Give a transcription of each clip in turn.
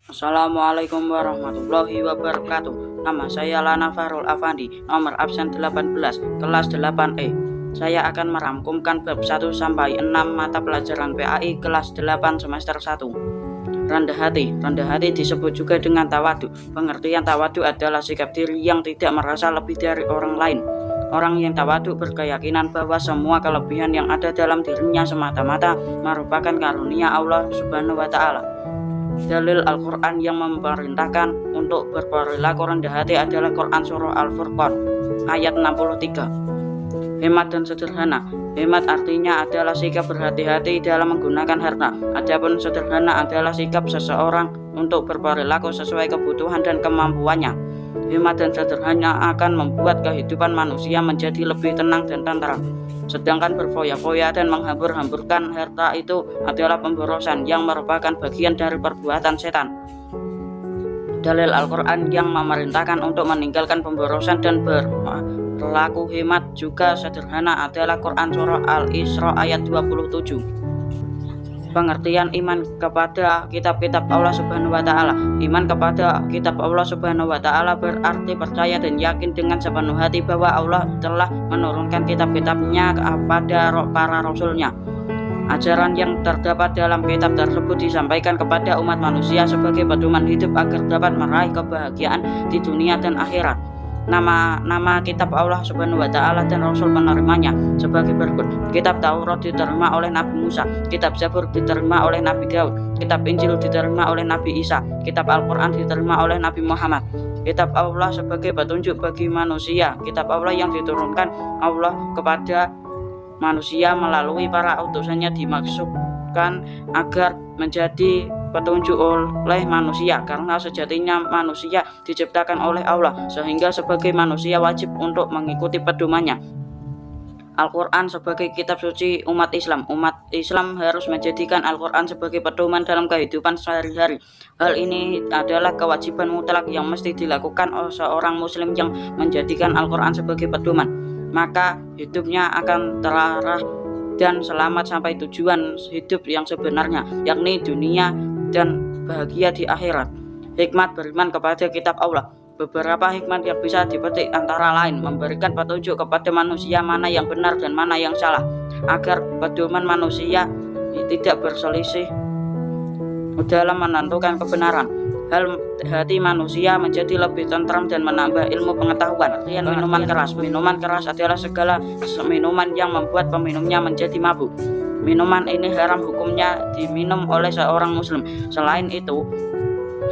Assalamualaikum warahmatullahi wabarakatuh. Nama saya Lana Farul Afandi, nomor absen 18, kelas 8E. Saya akan merangkumkan bab 1 sampai 6 mata pelajaran PAI kelas 8 semester 1. Rendah hati. Rendah hati disebut juga dengan tawadu. Pengertian tawadu adalah sikap diri yang tidak merasa lebih dari orang lain. Orang yang tawadu berkeyakinan bahwa semua kelebihan yang ada dalam dirinya semata-mata merupakan karunia Allah Subhanahu wa Ta'ala. Dalil Al-Quran yang memerintahkan untuk berperilaku rendah hati adalah Quran Surah Al-Furqan ayat 63. Hemat dan sederhana. Hemat artinya adalah sikap berhati-hati dalam menggunakan harta. Adapun sederhana adalah sikap seseorang untuk berperilaku sesuai kebutuhan dan kemampuannya. Hemat dan sederhana akan membuat kehidupan manusia menjadi lebih tenang dan tentram. Sedangkan berfoya-foya dan menghambur-hamburkan harta itu adalah pemborosan yang merupakan bagian dari perbuatan setan. Dalil Al-Quran yang memerintahkan untuk meninggalkan pemborosan dan berlaku hemat juga sederhana adalah Quran Surah Al-Isra ayat 27. Pengertian iman kepada kitab-kitab Allah Subhanahu wa Ta'ala. Iman kepada kitab Allah Subhanahu wa Ta'ala berarti percaya dan yakin dengan sepenuh hati bahwa Allah telah menurunkan kitab-kitabnya kepada para rasulnya. Ajaran yang terdapat dalam kitab tersebut disampaikan kepada umat manusia sebagai pedoman hidup agar dapat meraih kebahagiaan di dunia dan akhirat. Nama kitab Allah Subhanahu wa Ta'ala dan Rasul penerimanya sebagai berikut. Kitab Taurat diterima oleh Nabi Musa, kitab Zabur diterima oleh Nabi Daud, kitab Injil diterima oleh Nabi Isa, kitab Al-Quran diterima oleh Nabi Muhammad. Kitab Allah sebagai petunjuk bagi manusia. Kitab Allah yang diturunkan Allah kepada manusia melalui para utusannya dimaksudkan agar menjadi petunjuk oleh manusia, karena sejatinya manusia diciptakan oleh Allah, sehingga sebagai manusia wajib untuk mengikuti pedomannya. Al-Quran sebagai kitab suci umat Islam. Umat Islam harus menjadikan Al-Quran sebagai pedoman dalam kehidupan sehari-hari. Hal ini adalah kewajiban mutlak yang mesti dilakukan oleh seorang muslim yang menjadikan Al-Quran sebagai pedoman. Maka hidupnya akan terarah dan selamat sampai tujuan hidup yang sebenarnya, yakni dunia dan bahagia di akhirat. Hikmat beriman kepada kitab Allah. Beberapa hikmat yang bisa dipetik antara lain memberikan petunjuk kepada manusia mana yang benar dan mana yang salah, agar pedoman manusia tidak berselisih dalam menentukan kebenaran. Hati manusia menjadi lebih tentram dan menambah ilmu pengetahuan. Minuman keras. Minuman keras adalah segala minuman yang membuat peminumnya menjadi mabuk. Minuman ini haram hukumnya diminum oleh seorang muslim. Selain itu,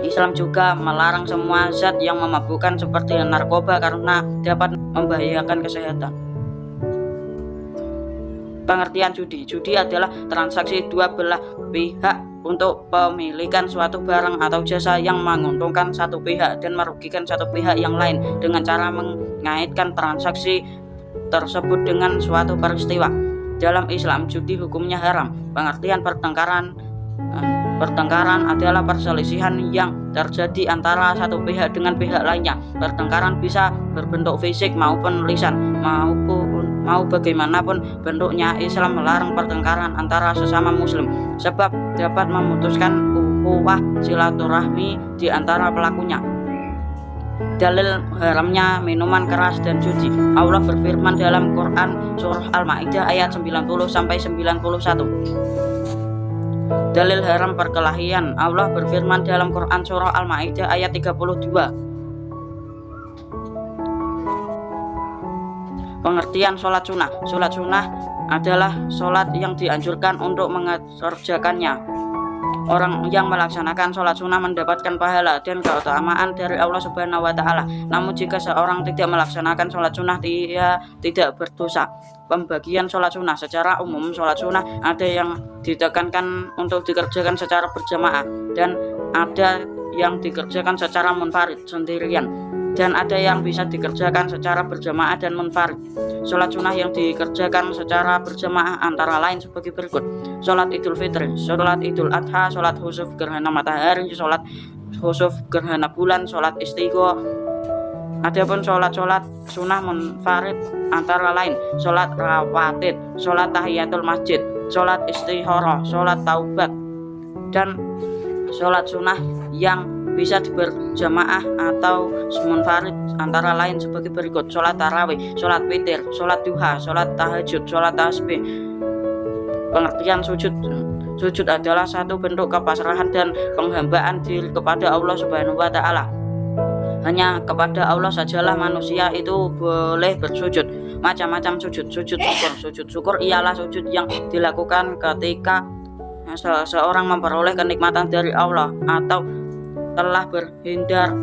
Islam juga melarang semua zat yang memabukkan seperti narkoba karena dapat membahayakan kesehatan. Pengertian judi. Judi adalah transaksi dua belah pihak untuk pemilikan suatu barang atau jasa yang menguntungkan satu pihak dan merugikan satu pihak yang lain dengan cara mengaitkan transaksi tersebut dengan suatu peristiwa. Dalam Islam, judi hukumnya haram. Pengertian pertengkaran adalah perselisihan yang terjadi antara satu pihak dengan pihak lainnya. Pertengkaran bisa berbentuk fisik maupun lisan, mau bagaimanapun bentuknya. Islam melarang pertengkaran antara sesama muslim sebab dapat memutuskan ukhuwah silaturahmi di antara pelakunya. Dalil haramnya minuman keras dan judi. Allah berfirman dalam Quran Surah Al-Maidah ayat 90-91. Dalil haram perkelahian. Allah berfirman dalam Quran Surah Al-Maidah ayat 32. Pengertian sholat sunnah. Sholat sunnah adalah sholat yang dianjurkan untuk mengerjakannya. Orang yang melaksanakan sholat sunnah mendapatkan pahala dan keutamaan dari Allah Subhanahu wa Ta'ala. Namun jika seorang tidak melaksanakan sholat sunnah, dia tidak berdosa. Pembagian sholat sunnah. Secara umum, sholat sunnah ada yang ditekankan untuk dikerjakan secara berjamaah, dan ada yang dikerjakan secara munfarid sendirian, dan ada yang bisa dikerjakan secara berjamaah dan munfarid. Sholat sunnah yang dikerjakan secara berjamaah antara lain sebagai berikut: sholat Idul Fitri, sholat Idul Adha, sholat khusuf gerhana matahari, sholat khusuf gerhana bulan, sholat istigho. Adapun sholat sunnah munfarid antara lain sholat rawatib, sholat tahiyatul masjid, sholat istikharah, sholat taubat, dan sholat sunnah yang bisa berjamaah atau munfarid antara lain sebagai berikut: sholat tarawih, sholat witir, sholat duha, sholat tahajud, sholat tasbih. Pengertian sujud. Sujud adalah satu bentuk kepasrahan dan penghambaan diri kepada Allah Subhanahu wa Ta'ala. Hanya kepada Allah sajalah manusia itu boleh bersujud. Macam-macam sujud. Sujud syukur. Sujud syukur ialah sujud yang dilakukan ketika seseorang memperoleh kenikmatan dari Allah atau telah berhindar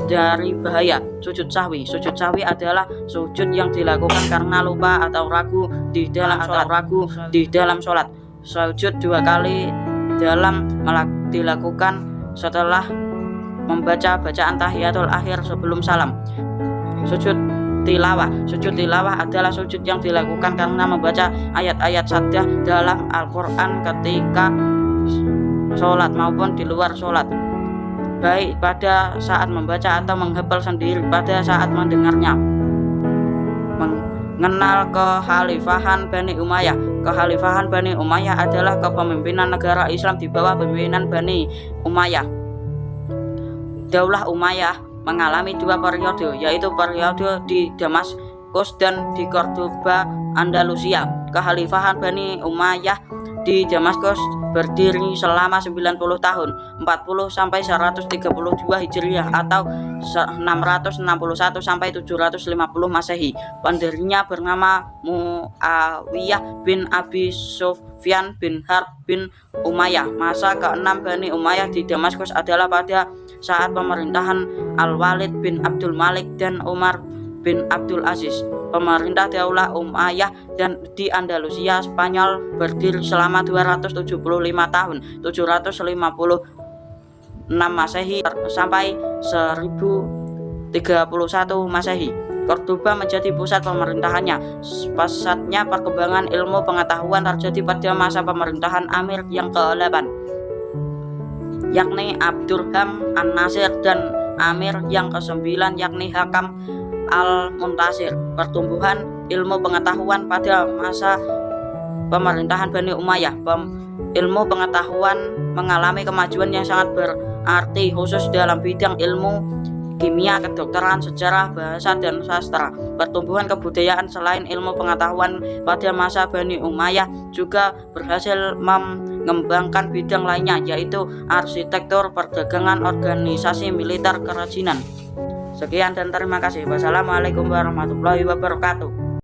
dari bahaya. Sujud sahwi. Sujud sahwi adalah sujud yang dilakukan karena lupa atau ragu di dalam sholat. Sujud 2 kali dilakukan setelah membaca bacaan tahiyatul akhir sebelum salam. Sujud tilawah. Sujud tilawah adalah sujud yang dilakukan karena membaca ayat-ayat saddah dalam Al-Quran ketika sholat maupun di luar sholat, baik pada saat membaca atau menghafal sendiri pada saat mendengarnya. Mengenal kekhalifahan Bani Umayyah. Kekhalifahan Bani Umayyah adalah kepemimpinan negara Islam di bawah pimpinan Bani Umayyah. Daulah Umayyah mengalami 2 periode, yaitu periode di Damaskus dan di Cordoba, Andalusia. Kekhalifahan Bani Umayyah di Damaskus berdiri selama 90 tahun, 40 sampai 132 Hijriah atau 661 sampai 750 Masehi. Pendirinya bernama Muawiyah bin Abi Sufyan bin Harb bin Umayyah. Masa ke-6 Bani Umayyah di Damaskus adalah pada saat pemerintahan Al-Walid bin Abdul Malik dan Umar bin Abdul Aziz. Pemerintah Daulah Umayyah dan di Andalusia Spanyol berdiri selama 275 tahun, 756 Masehi sampai 1031 Masehi. Cordoba menjadi pusat pemerintahannya. Pesatnya perkembangan ilmu pengetahuan terjadi pada masa pemerintahan Amir yang ke-8, yakni Abdurrahman An-Nasir, dan Amir yang ke-9 yakni Hakam Al-Muntasir. Pertumbuhan ilmu pengetahuan pada masa pemerintahan Bani Umayyah. Ilmu pengetahuan mengalami kemajuan yang sangat berarti, khusus dalam bidang ilmu kimia, kedokteran, sejarah, bahasa, dan sastra. Pertumbuhan kebudayaan selain ilmu pengetahuan pada masa Bani Umayyah juga berhasil mengembangkan bidang lainnya, yaitu arsitektur, perdagangan, organisasi militer, kerajinan. Sekian dan terima kasih. Wassalamualaikum warahmatullahi wabarakatuh.